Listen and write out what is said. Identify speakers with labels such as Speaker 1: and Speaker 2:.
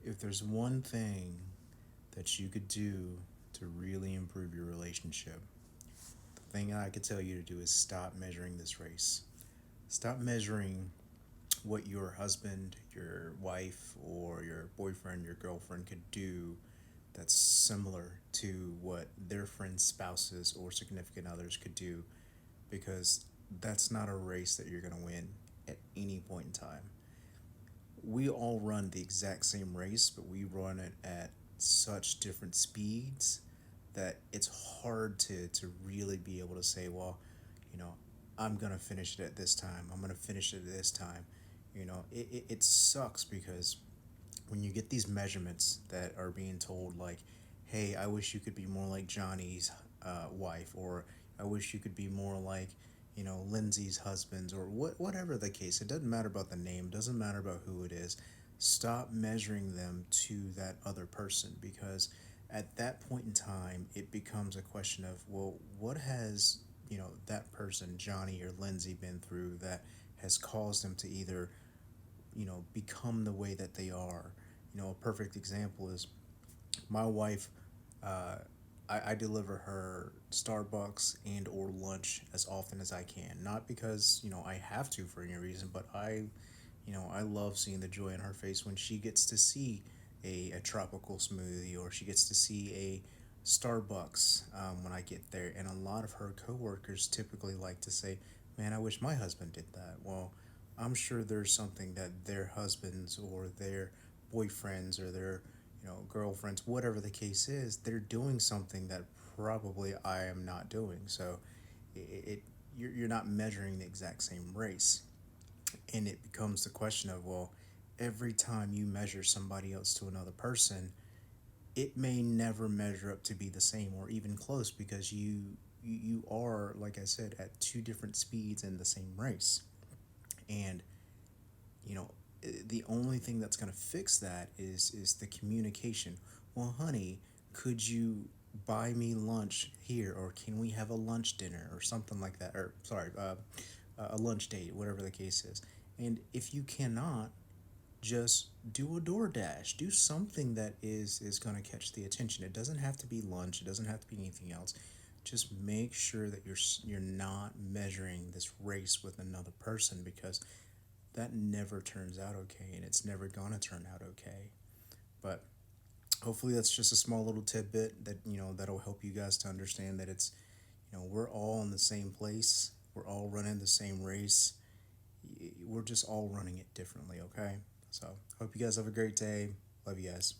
Speaker 1: If there's one thing that you could do to really improve your relationship, the thing I could tell you to do is stop measuring this race. Stop measuring what your husband, your wife, or your boyfriend, your girlfriend could do that's similar to what their friends, spouses, or significant others could do, because that's not a race that you're going to win at any point in time. We all run the exact same race, but we run it at such different speeds that it's hard to really be able to say, well, you know, I'm going to finish it at this time. I'm going to finish it at this time. It sucks because when you get these measurements that are being told, like, hey, I wish you could be more like Johnny's wife, or I wish you could be more like, Lindsay's husbands, or whatever the case. It doesn't matter about the name, doesn't matter about who it is. Stop measuring them to that other person, because at that point in time, it becomes a question of, well, what has, that person, Johnny or Lindsay, been through that has caused them to either become the way that they are. A perfect example is my wife. uh, I deliver her Starbucks and or lunch as often as I can, not because I have to for any reason, but I love seeing the joy in her face when she gets to see a tropical smoothie, or she gets to see a Starbucks when I get there. And a lot of her coworkers typically like to say, man, I wish my husband did that. Well, I'm sure there's something that their husbands or their boyfriends or their girlfriends, whatever the case is, they're doing something that probably I am not doing. So it you're not measuring the exact same race. And it becomes the question of, well, every time you measure somebody else to another person, it may never measure up to be the same or even close, because you are, like I said, at two different speeds in the same race. And you know the only thing that's going to fix that is the communication. Well, honey, could you buy me lunch here, or can we have a lunch dinner or something like that, or sorry, a lunch date, whatever the case is. And if you cannot, just do a DoorDash. Do something that is going to catch the attention. It doesn't have to be lunch. It doesn't have to be anything else. Just make sure that you're not measuring this race with another person, because that never turns out okay, and it's never gonna turn out okay. But hopefully that's just a small little tidbit that that'll help you guys to understand that it's we're all in the same place. We're all running the same race. We're just all running it differently, okay? So hope you guys have a great day. Love you guys.